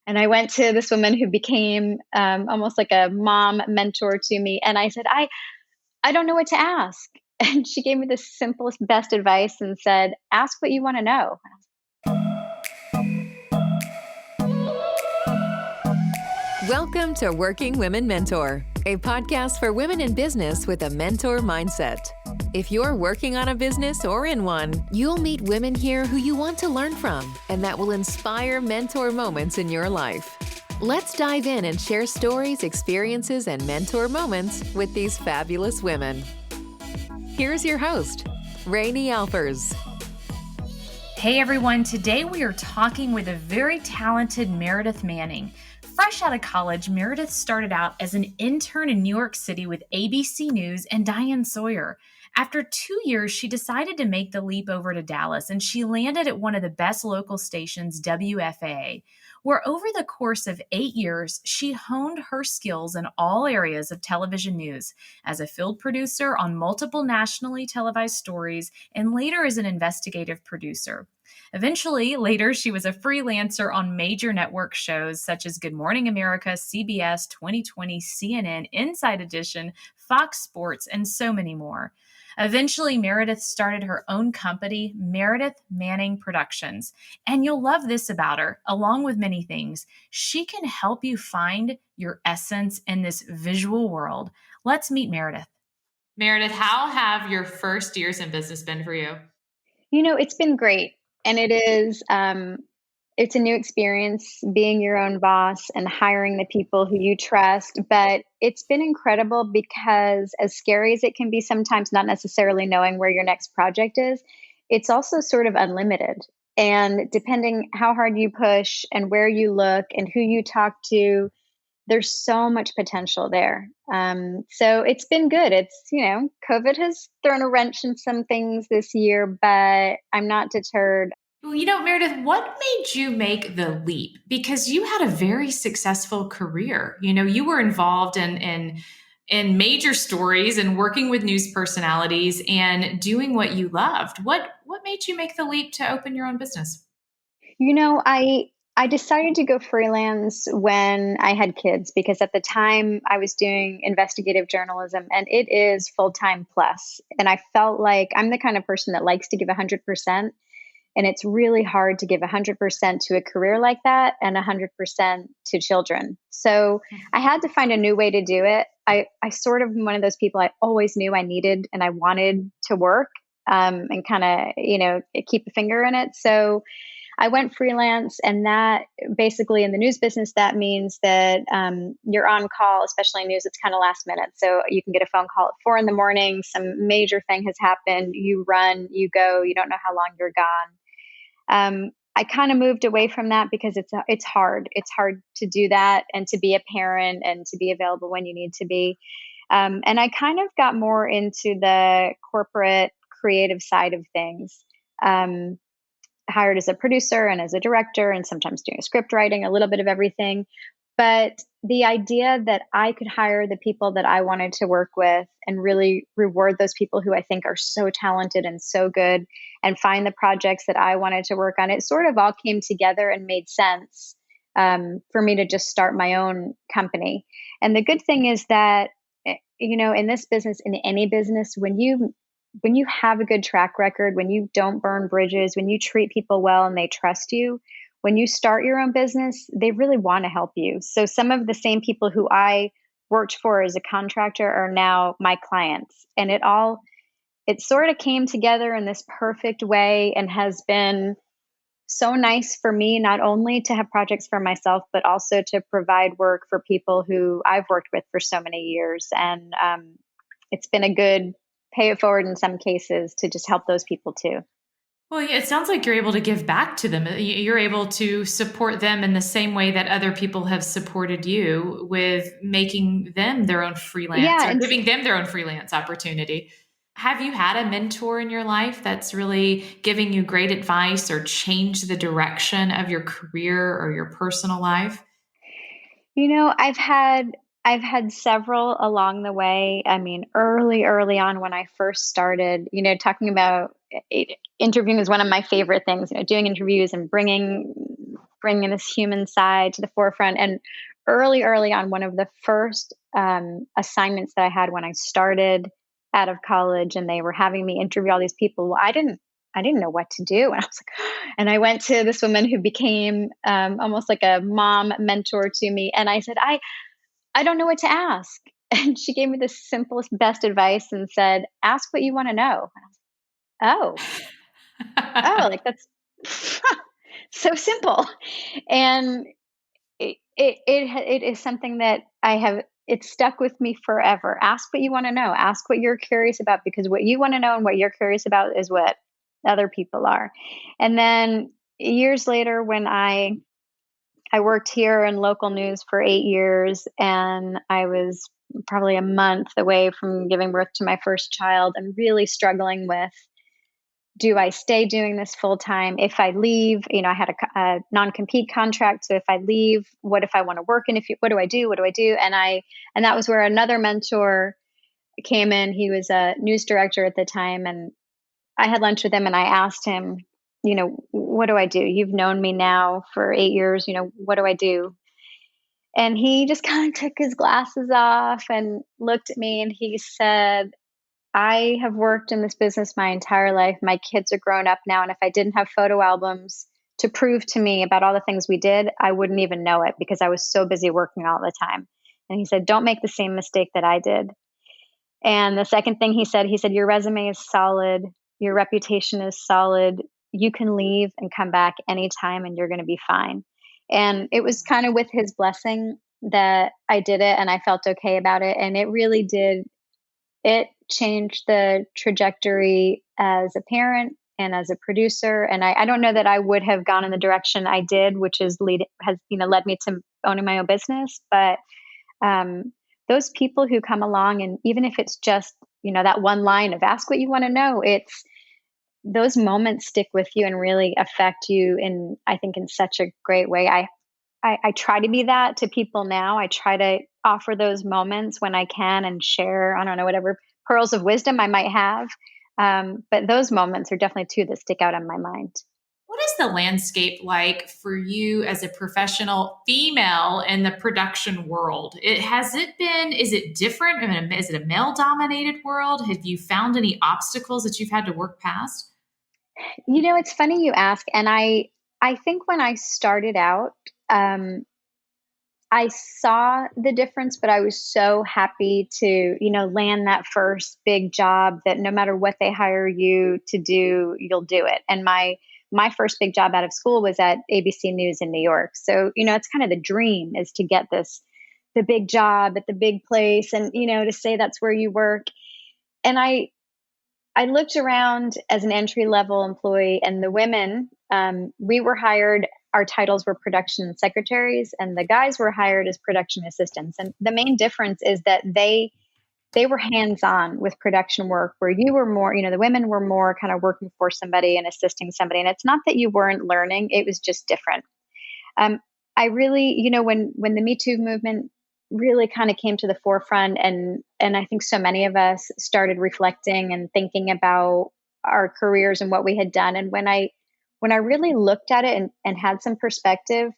And I went to this woman who became almost like a mom mentor to me. And I said, I don't know what to ask. And she gave me the simplest, best advice and said, ask what you want to know. Welcome to Working Women Mentor, a podcast for women in business with a mentor mindset. If you're working on a business or in one, you'll meet women here who you want to learn from and that will inspire mentor moments in your life. Let's dive in and share stories, experiences, and mentor moments with these fabulous women. Here's your host, Rani Alfers. Hey everyone, today we are talking with a very talented Meredith Manning. Fresh out of college, Meredith started out as an intern in New York City with ABC News and Diane Sawyer. After 2 years, she decided to make the leap over to Dallas, and she landed at one of the best local stations, WFAA, where over the course of 8 years, she honed her skills in all areas of television news as a field producer on multiple nationally televised stories and later as an investigative producer. Eventually, later, she was a freelancer on major network shows such as Good Morning America, CBS, 2020, CNN, Inside Edition, Fox Sports, and so many more. Eventually, Meredith started her own company, Meredith Manning Productions. And you'll love this about her, along with many things. She can help you find your essence in this visual world. Let's meet Meredith. Meredith, how have your first years in business been for you? You know, it's been great. And it's a new experience being your own boss and hiring the people who you trust. But it's been incredible because as scary as it can be sometimes, not necessarily knowing where your next project is, it's also sort of unlimited. And depending how hard you push and where you look and who you talk to, there's so much potential there. So it's been good. COVID has thrown a wrench in some things this year, but I'm not deterred. Well, Meredith, what made you make the leap? Because you had a very successful career. You were involved in major stories and working with news personalities and doing what you loved. What made you make the leap to open your own business? I decided to go freelance when I had kids because at the time I was doing investigative journalism and it is full-time plus. And I felt like I'm the kind of person that likes to give 100%. And it's really hard to give 100% to a career like that and 100% to children. So I had to find a new way to do it. I sort of am one of those people I always knew I needed and I wanted to work and kind of, keep a finger in it. So I went freelance, and that basically in the news business, that means that you're on call, especially in news, it's kind of last minute. So you can get a phone call at 4 a.m, some major thing has happened, you run, you go, you don't know how long you're gone. I kind of moved away from that because it's hard. It's hard to do that and to be a parent and to be available when you need to be. And I kind of got more into the corporate creative side of things. Hired as a producer and as a director and sometimes doing script writing, a little bit of everything. But the idea that I could hire the people that I wanted to work with and really reward those people who I think are so talented and so good and find the projects that I wanted to work on, it sort of all came together and made sense for me to just start my own company. And the good thing is that, in this business, in any business, when you have a good track record, when you don't burn bridges, when you treat people well and they trust you, when you start your own business, they really want to help you. So some of the same people who I worked for as a contractor are now my clients. And it sort of came together in this perfect way and has been so nice for me, not only to have projects for myself, but also to provide work for people who I've worked with for so many years. And it's been a good pay it forward in some cases to just help those people too. Well, yeah, it sounds like you're able to give back to them. You're able to support them in the same way that other people have supported you with making them their own freelance or giving them their own freelance opportunity. Have you had a mentor in your life that's really giving you great advice or changed the direction of your career or your personal life? I've had several along the way. I mean, early on when I first started, talking about interviewing is one of my favorite things, doing interviews and bringing bringing this human side to the forefront. And early on, one of the first assignments that I had when I started out of college, and they were having me interview all these people. Well, I didn't know what to do. And I was like, and I went to this woman who became almost like a mom mentor to me. And I said, I don't know what to ask. And she gave me the simplest, best advice and said, ask what you want to know. Oh, like that's so simple. And it is something that it's stuck with me forever. Ask what you want to know. Ask what you're curious about, because what you want to know and what you're curious about is what other people are. And then years later, when I worked here in local news for 8 years, and I was probably a month away from giving birth to my first child and really struggling with, do I stay doing this full time? If I leave, I had a non-compete contract. So if I leave, what if I want to work? And what do I do? What do I do? And that was where another mentor came in. He was a news director at the time, and I had lunch with him, and I asked him, what do I do? You've known me now for 8 years. What do I do? And he just kind of took his glasses off and looked at me, and he said, I have worked in this business my entire life. My kids are grown up now. And if I didn't have photo albums to prove to me about all the things we did, I wouldn't even know it, because I was so busy working all the time. And he said, don't make the same mistake that I did. And the second thing he said, your resume is solid. Your reputation is solid. You can leave and come back anytime and you're going to be fine. And it was kind of with his blessing that I did it, and I felt okay about it. And it really did. It changed the trajectory as a parent and as a producer. And I don't know that I would have gone in the direction I did, which has led me to owning my own business. But those people who come along, and even if it's just, that one line of ask what you want to know, those moments stick with you and really affect you I think in such a great way. I try to be that to people now. I try to offer those moments when I can and share, I don't know, whatever pearls of wisdom I might have. But those moments are definitely two that stick out in my mind. What is the landscape like for you as a professional female in the production world? Is it different? I mean, is it a male dominated world? Have you found any obstacles that you've had to work past? It's funny you ask. And I think when I started out, I saw the difference, but I was so happy to, land that first big job that no matter what they hire you to do, you'll do it. And my first big job out of school was at ABC News in New York. So, it's kind of the dream is to get the big job at the big place and, to say that's where you work. And I looked around as an entry level employee, and the women, we were hired, our titles were production secretaries, and the guys were hired as production assistants. And the main difference is that they were hands-on with production work, where you were more, the women were more kind of working for somebody and assisting somebody. And it's not that you weren't learning, it was just different. I really, when the Me Too movement really kind of came to the forefront, and I think so many of us started reflecting and thinking about our careers and what we had done. And when I really looked at it and had some perspective,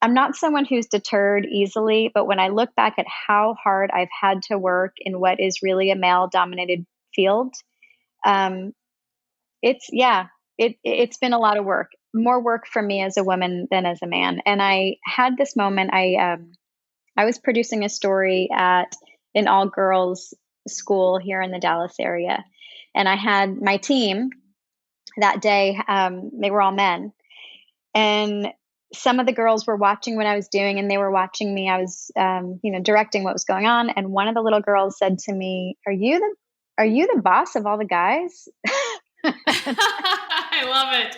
I'm not someone who's deterred easily, but when I look back at how hard I've had to work in what is really a male dominated field, it's been a lot of work, more work for me as a woman than as a man. And I had this moment, I was producing a story at an all girls school here in the Dallas area. And I had my team that day, they were all men. And some of the girls were watching what I was doing, and they were watching me. I was, directing what was going on. And one of the little girls said to me, Are you the boss of all the guys? I love it.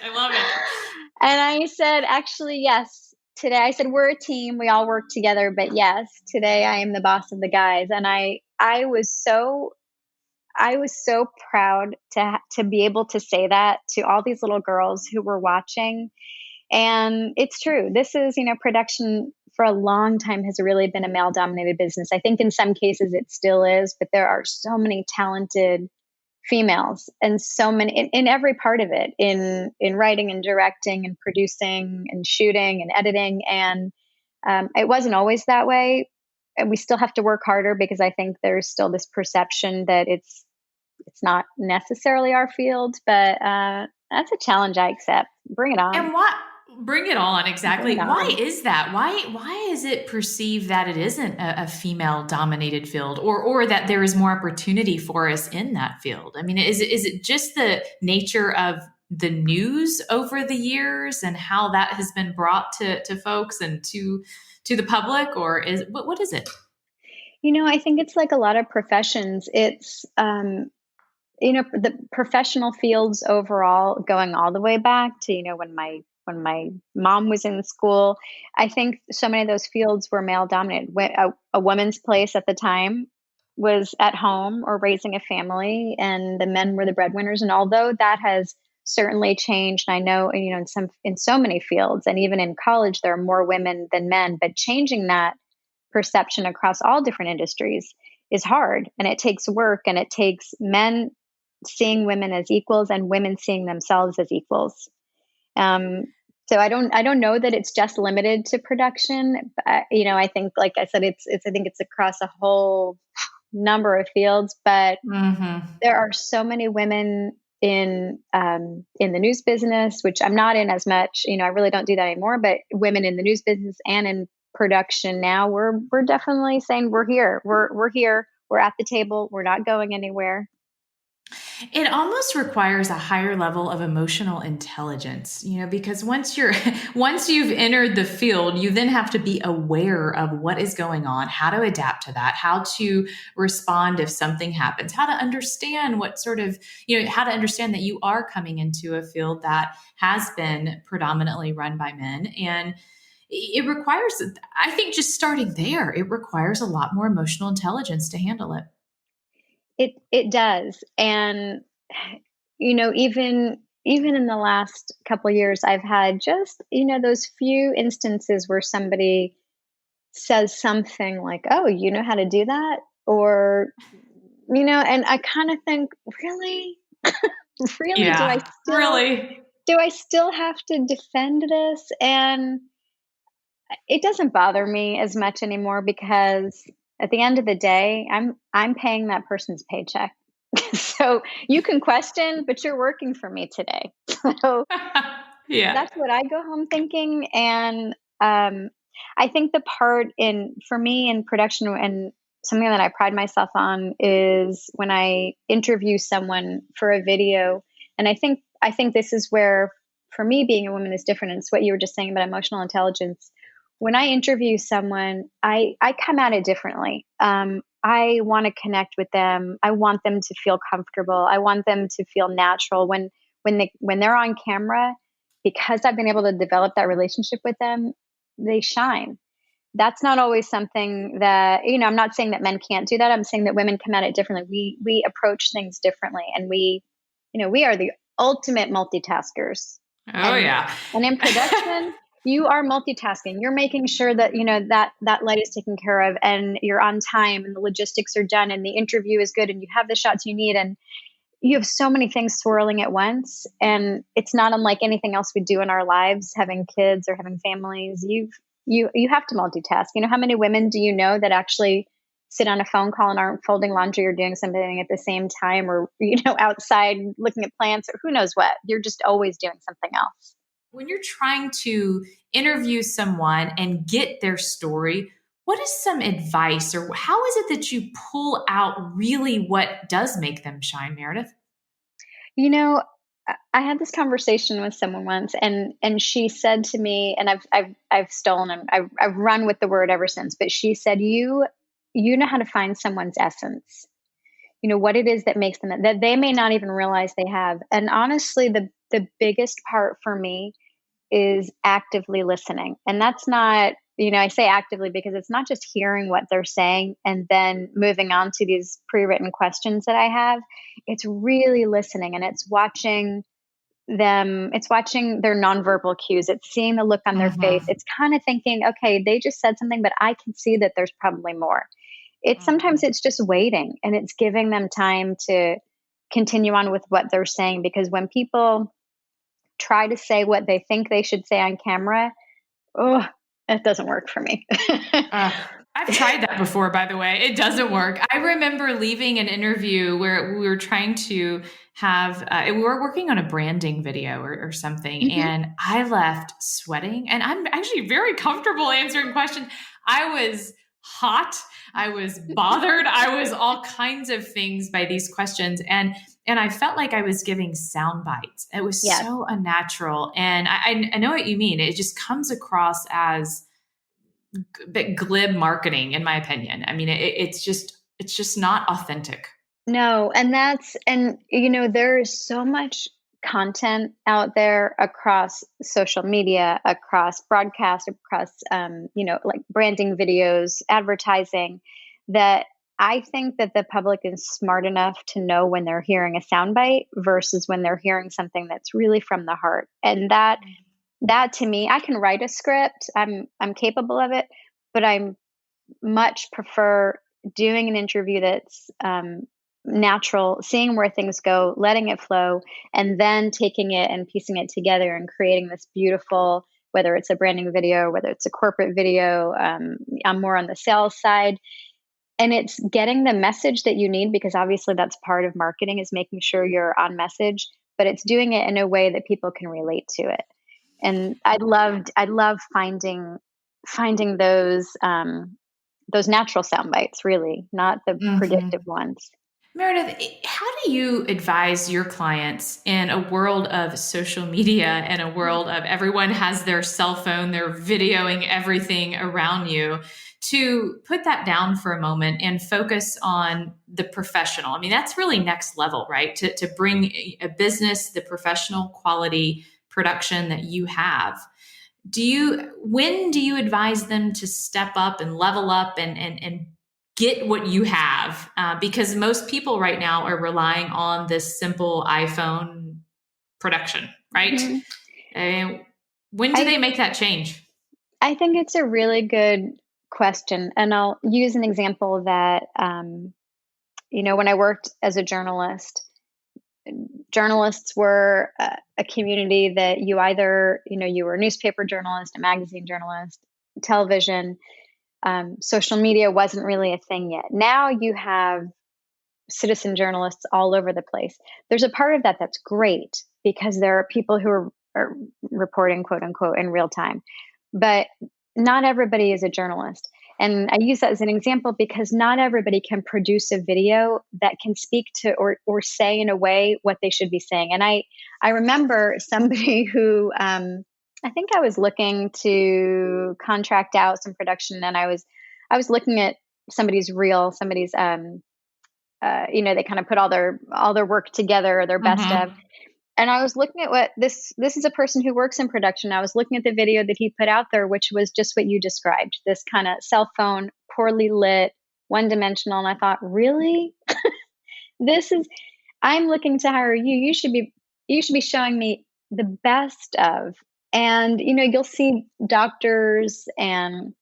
And I said, actually, yes. Today, I said, we're a team. We all work together. But yes, today I am the boss of the guys. And I was so proud to be able to say that to all these little girls who were watching. And it's true. This is, production for a long time has really been a male dominated business. I think in some cases it still is, but there are so many talented females, and so many in every part of it, in writing and directing and producing and shooting and editing. And it wasn't always that way. And we still have to work harder because I think there's still this perception that it's not necessarily our field, but that's a challenge I accept. Bring it on. And what bring it on, Bring exactly. it Why on. is that? Why is it perceived that it isn't a female dominated field, or that there is more opportunity for us in that field? I mean, is it just the nature of the news over the years and how that has been brought to folks and to the public, or is what is it? I think it's like a lot of professions. It's the professional fields overall, going all the way back to when my mom was in school. I think so many of those fields were male dominated. A woman's place at the time was at home or raising a family, and the men were the breadwinners. And although that has certainly changed, I know in so many fields, and even in college, there are more women than men. But changing that perception across all different industries is hard, and it takes work, and it takes men seeing women as equals and women seeing themselves as equals. Um, so I don't know that it's just limited to production. But, I think, like I said, I think it's across a whole number of fields. But Mm-hmm. there are so many women in the news business, which I'm not in as much. I really don't do that anymore. But women in the news business and in production now, we're definitely saying we're here. We're here. We're at the table. We're not going anywhere. It almost requires a higher level of emotional intelligence, because once you've entered the field, you then have to be aware of what is going on, how to adapt to that, how to respond if something happens, how to understand how to understand that you are coming into a field that has been predominantly run by men. And it requires, I think, just starting there, it requires a lot more emotional intelligence to handle it. It does. And even in the last couple of years, I've had just those few instances where somebody says something like, "Oh, you know how to do that?" Or and I kind of think, really, really, Yeah, really. do I still have to defend this? And it doesn't bother me as much anymore, because at the end of the day, I'm paying that person's paycheck. So you can question, but you're working for me today. So Yeah. that's what I go home thinking. And I think the part for me in production, and something that I pride myself on, is when I interview someone for a video. And I think this is where, for me, being a woman is different. It's what you were just saying about emotional intelligence. When I interview someone, I come at it differently. I want to connect with them. I want them to feel comfortable. I want them to feel natural when they're on camera, because I've been able to develop that relationship with them. They shine. That's not always something that, I'm not saying that men can't do that. I'm saying that women come at it differently. We approach things differently, and we are the ultimate multitaskers. Oh, And yeah. and in production, you are multitasking. You're making sure that that light is taken care of, and you're on time, and the logistics are done, and the interview is good, and you have the shots you need, and you have so many things swirling at once. And it's not unlike anything else we do in our lives, having kids or having families. You have to multitask. How many women do you know that actually sit on a phone call and aren't folding laundry or doing something at the same time, or outside looking at plants, or who knows what? You're just always doing something else. When you're trying to interview someone and get their story, what is some advice, or how is it that you pull out really what does make them shine, Meredith? You know, I had this conversation with someone once, and she said to me, and I've stolen them. I've run with the word ever since. But she said, "You know how to find someone's essence. What it is that makes them, that they may not even realize they have." And honestly, the biggest part for me is actively listening. And that's not, I say actively because it's not just hearing what they're saying and then moving on to these pre-written questions that I have. It's really listening, and it's watching it's watching their nonverbal cues. It's seeing the look on their face. Mm-hmm. It's kind of thinking, okay, they just said something, but I can see that there's probably more. Sometimes it's just waiting, and it's giving them time continue on with what they're saying. Because when people try to say what they think they should say on camera, oh, it doesn't work for me. I've tried that before, by the way. It doesn't work. I remember leaving an interview where we were trying to have, we were working on a branding video or something, Mm-hmm. and I left sweating, and I'm actually very comfortable answering questions. I was hot. I was bothered. I was all kinds of things by these questions. And I felt like I was giving sound bites. It was Yes. so unnatural. And I know what you mean. It just comes across as glib marketing, in my opinion. I mean, it's just not authentic. No, and there is so much content out there across social media, across broadcast, across like branding videos, advertising, that I think that the public is smart enough to know when they're hearing a soundbite versus when they're hearing something that's really from the heart. And that to me, I can write a script. I'm capable of it, but I much prefer doing an interview that's natural, seeing where things go, letting it flow, and then taking it and piecing it together and creating this beautiful, whether it's a branding video, whether it's a corporate video. I'm more on the sales side. And it's getting the message that you need, because obviously that's part of marketing, is making sure you're on message, but it's doing it in a way that people can relate to it. And I love finding those natural sound bites, really, not the predictive ones. Meredith, how do you advise your clients in a world of social media and a world of everyone has their cell phone, they're videoing everything around you, to put that down for a moment and focus on the professional? I mean, that's really next level, right? To bring a business, the professional quality production that you have. When do you advise them to step up and level up and get what you have? Because most people right now are relying on this simple iPhone production, right? Mm-hmm. When do they make that change? I think it's a really good question. And I'll use an example that, when I worked as a journalist, journalists were a community that you either, you were a newspaper journalist, a magazine journalist, television. Social media wasn't really a thing yet. Now you have citizen journalists all over the place. There's a part of that that's great, because there are people who are reporting, quote unquote, in real time. But not everybody is a journalist. And I use that as an example because not everybody can produce a video that can speak to or say in a way what they should be saying. And I remember somebody who, I think I was looking to contract out some production, and I was looking at somebody's reel, somebody's, they kind of put all their work together, their best of. And I was looking at what this is a person who works in production. I was looking at the video that he put out there, which was just what you described, this kind of cell phone, poorly lit, one-dimensional. And I thought, really? I'm looking to hire you. You should be showing me the best of. And, you'll see doctors and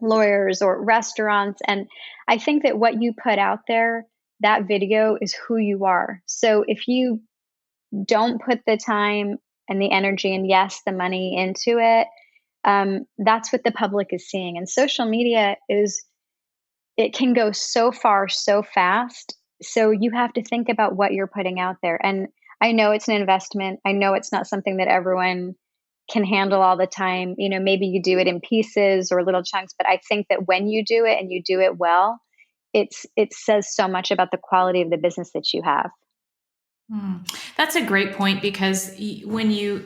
lawyers or restaurants. And I think that what you put out there, that video is who you are. So if you don't put the time and the energy and, yes, the money into it, that's what the public is seeing. And social media it can go so far so fast. So you have to think about what you're putting out there. And I know it's an investment. I know it's not something that everyone can handle all the time. Maybe you do it in pieces or little chunks, but I think that when you do it and you do it well, it says so much about the quality of the business that you have. That's a great point, because when you,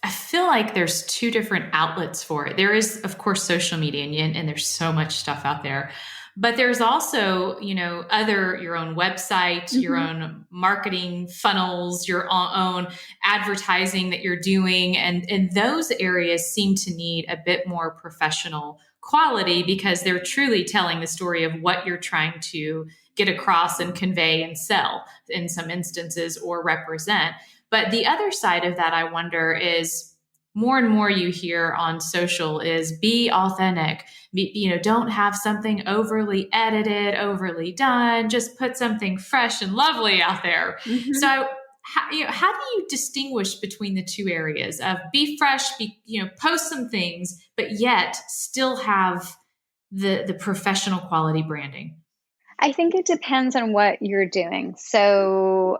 I feel like there's two different outlets for it. There is, of course, social media, and there's so much stuff out there, but there's also, your own website, your own marketing funnels, your own advertising that you're doing. And those areas seem to need a bit more professional quality, because they're truly telling the story of what you're trying to get across and convey and sell in some instances, or represent. But the other side of that, I wonder, is more and more you hear on social is be authentic. Don't have something overly edited, overly done. Just put something fresh and lovely out there. Mhm. So, how do you distinguish between the two areas of be fresh, post some things, but yet still have the professional quality branding? I think it depends on what you're doing. So,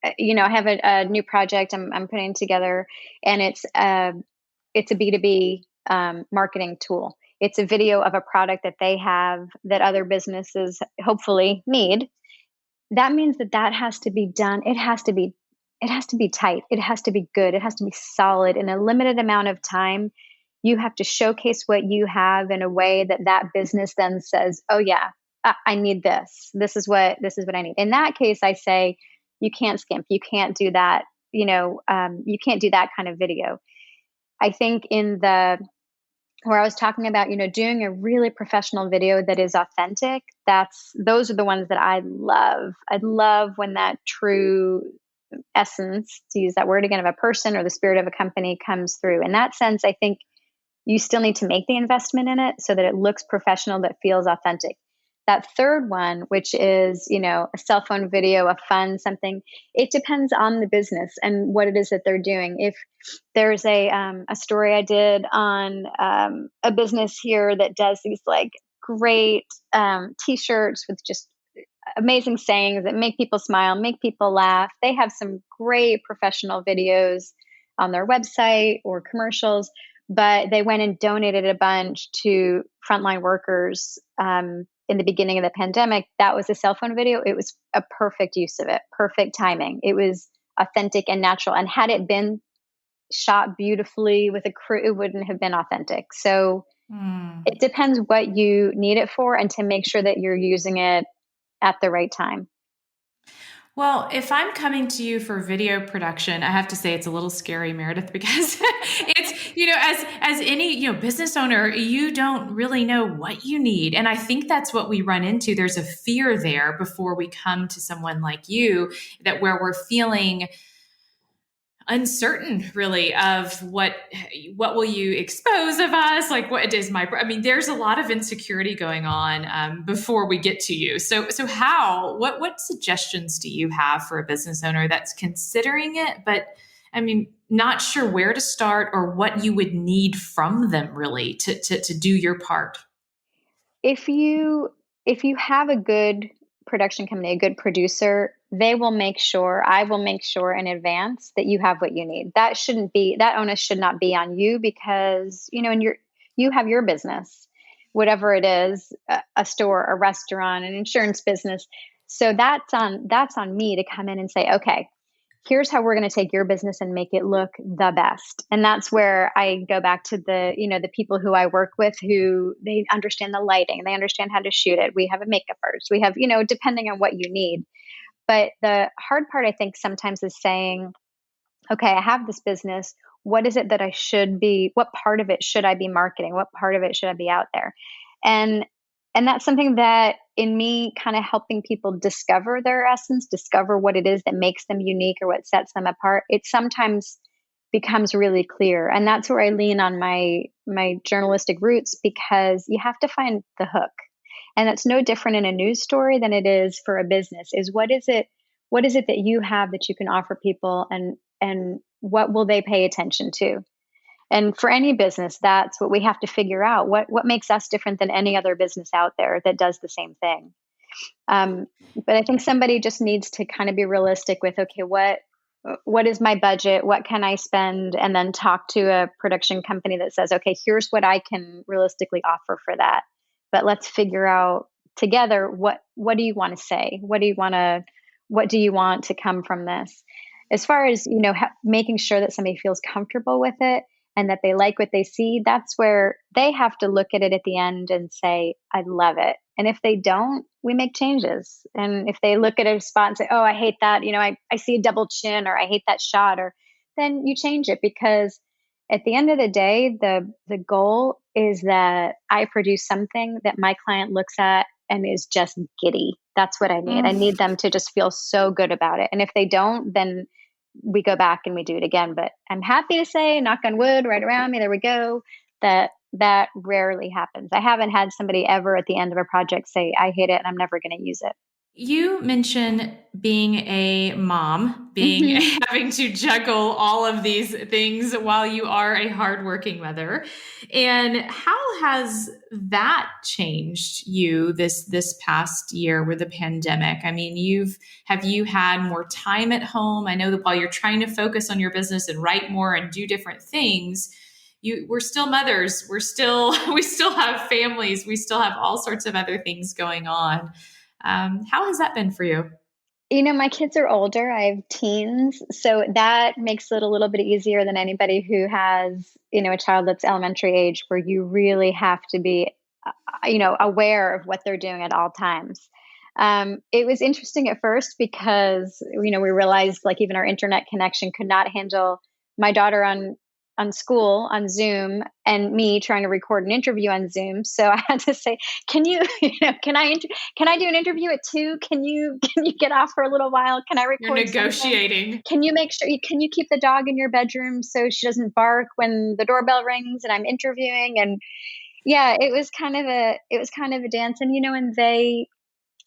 I have a new project I'm putting together, and it's a B2B marketing tool. It's a video of a product that they have that other businesses hopefully need. That means that has to be done. It has to be tight. It has to be good. It has to be solid in a limited amount of time. You have to showcase what you have in a way that business then says, "Oh yeah, I need this. This is what I need." In that case, I say you can't skimp. You can't do that. You can't do that kind of video. I think in the where I was talking about, doing a really professional video that is authentic, those are the ones that I love. I love when that true essence, to use that word again, of a person or the spirit of a company comes through. In that sense, I think you still need to make the investment in it so that it looks professional, that feels authentic. That third one, which is, a cell phone video, a fun something, it depends on the business and what it is that they're doing. If there's a story I did on a business here that does these like great t-shirts with just amazing sayings that make people smile, make people laugh. They have some great professional videos on their website or commercials, but they went and donated a bunch to frontline workers in the beginning of the pandemic. That was a cell phone video. It was a perfect use of it, perfect timing. It was authentic and natural. And had it been shot beautifully with a crew, it wouldn't have been authentic. So it depends what you need it for and to make sure that you're using it at the right time. Well, if I'm coming to you for video production, I have to say it's a little scary, Meredith, because it's, as any, business owner, you don't really know what you need. And I think that's what we run into. There's a fear there before we come to someone like you, that where we're feeling uncertain really of what will you expose of us, like what is there's a lot of insecurity going on before we get to you. So what suggestions do you have for a business owner that's considering it, but not sure where to start or what you would need from them really to do your part? If you have a good production company, a good producer, I will make sure in advance that you have what you need. That onus should not be on you, because, you have your business, whatever it is, a store, a restaurant, an insurance business. So that's on me to come in and say, okay, here's how we're going to take your business and make it look the best. And that's where I go back to the people who I work with, who they understand the lighting, they understand how to shoot it. We have a makeup artist. We have, depending on what you need. But the hard part, I think, sometimes is saying, okay, I have this business. What is it that what part of it should I be marketing? What part of it should I be out there? And that's something that, in me kind of helping people discover their essence, discover what it is that makes them unique or what sets them apart, it sometimes becomes really clear. And that's where I lean on my journalistic roots, because you have to find the hook. And that's no different in a news story than it is for a business. Is what is it that you have that you can offer people, and what will they pay attention to? And for any business, that's what we have to figure out. What makes us different than any other business out there that does the same thing? But I think somebody just needs to kind of be realistic with, okay, what is my budget? What can I spend? And then talk to a production company that says, okay, here's what I can realistically offer for that. But let's figure out together, what do you want to say? What do you want to come from this? As far as, making sure that somebody feels comfortable with it and that they like what they see, that's where they have to look at it at the end and say, I love it. And if they don't, we make changes. And if they look at a spot and say, oh, I hate that, I see a double chin, or I hate that shot, or then you change it. Because at the end of the day, the goal is that I produce something that my client looks at and is just giddy. That's what I need. I need them to just feel so good about it. And if they don't, then we go back and we do it again. But I'm happy to say, knock on wood, right around me, there we go, that rarely happens. I haven't had somebody ever at the end of a project say, I hate it and I'm never going to use it. You mentioned being a mom, Mm-hmm. having to juggle all of these things while you are a hardworking mother. And how has that changed you this past year with the pandemic? I mean, have you had more time at home? I know that while you're trying to focus on your business and write more and do different things, we're still mothers. We still have families. We still have all sorts of other things going on. How has that been for you? My kids are older. I have teens. So that makes it a little bit easier than anybody who has, a child that's elementary age, where you really have to be, aware of what they're doing at all times. It was interesting at first because, we realized like even our internet connection could not handle my daughter on school on Zoom and me trying to record an interview on Zoom. So I had to say, can you, can I do an interview at 2? Can you get off for a little while? Can I You're record something? negotiating. Can you make sure can you keep the dog in your bedroom so she doesn't bark when the doorbell rings and I'm interviewing? And yeah, it was kind of a dance. And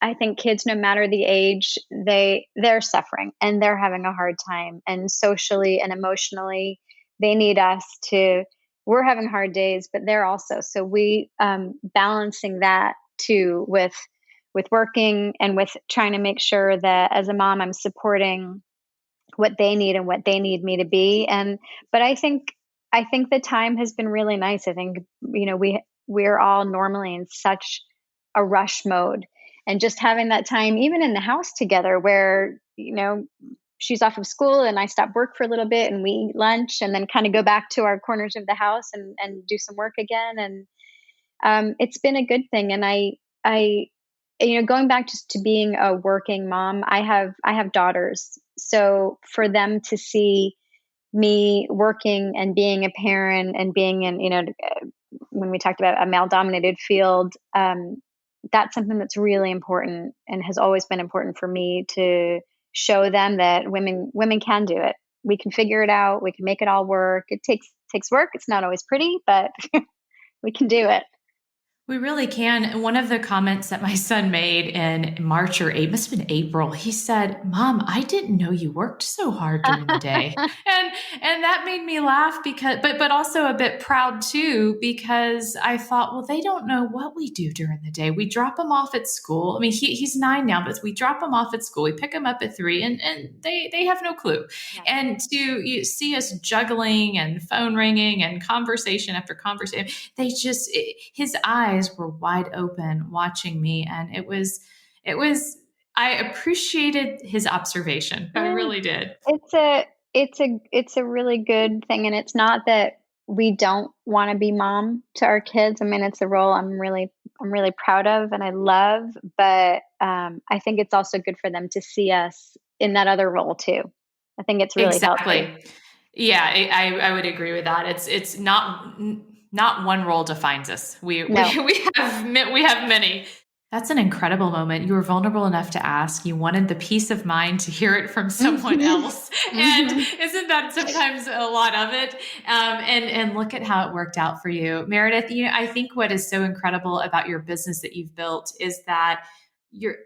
I think kids, no matter the age, they're suffering and they're having a hard time, and socially and emotionally they need us to. We're having hard days, but they're also, so we balancing that too with working and with trying to make sure that as a mom I'm supporting what they need and what they need me to be. And but I think the time has been really nice. I think we're all normally in such a rush mode, and just having that time even in the house together where she's off of school and I stop work for a little bit and we eat lunch and then kind of go back to our corners of the house and do some work again. And it's been a good thing. And I going back just to being a working mom, I have daughters, so for them to see me working and being a parent and being in, when we talked about a male dominated field, that's something that's really important and has always been important for me to show them that women can do it. We can figure it out. We can make it all work. It takes work. It's not always pretty, but we can do it. We really can. One of the comments that my son made in March or April, must have been April, he said, "Mom, I didn't know you worked so hard during the day." And that made me laugh because but also a bit proud too, because I thought, well, they don't know what we do during the day. We drop him off at school. I mean, he's 9 now, but we drop him off at school. We pick him up at 3 and they have no clue. Yeah. And you see us juggling and phone ringing and conversation after conversation, his eyes were wide open watching me. And it was, I appreciated his observation. I really did. It's a really good thing. And it's not that we don't want to be mom to our kids. I mean, it's a role I'm really proud of and I love, but I think it's also good for them to see us in that other role too. I think it's really Exactly. healthy. Yeah, I would agree with that. It's not one role defines us. No. We have many. That's an incredible moment. You were vulnerable enough to ask. You wanted the peace of mind to hear it from someone else, and isn't that sometimes a lot of it? And look at how it worked out for you, Meredith. I think what is so incredible about your business that you've built is that your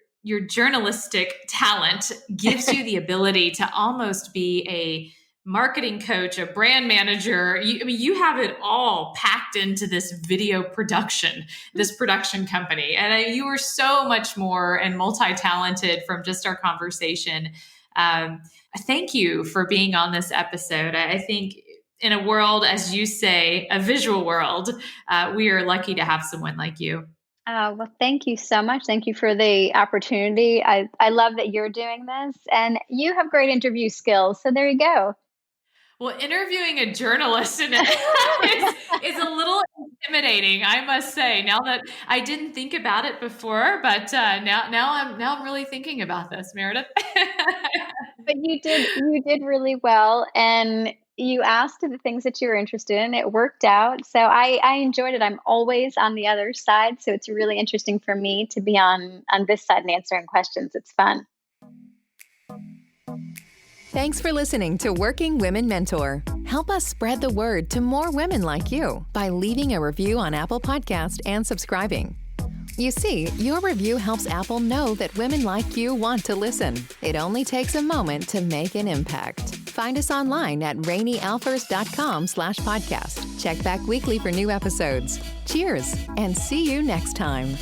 journalistic talent gives you the ability to almost be a marketing coach, a brand manager. You have it all packed into this video production, this production company. And you are so much more and multi-talented from just our conversation. Thank you for being on this episode. I think in a world, as you say, a visual world, we are lucky to have someone like you. Well, thank you so much. Thank you for the opportunity. I love that you're doing this and you have great interview skills. So there you go. Well, interviewing a journalist is a little intimidating, I must say. Now that I didn't think about it before, but now I'm really thinking about this, Meredith. But you did really well, and you asked the things that you were interested in. It worked out, so I enjoyed it. I'm always on the other side, so it's really interesting for me to be on this side and answering questions. It's fun. Thanks for listening to Working Women Mentor. Help us spread the word to more women like you by leaving a review on Apple Podcast and subscribing. You see, your review helps Apple know that women like you want to listen. It only takes a moment to make an impact. Find us online at ranialfers.com/podcast. Check back weekly for new episodes. Cheers, and see you next time.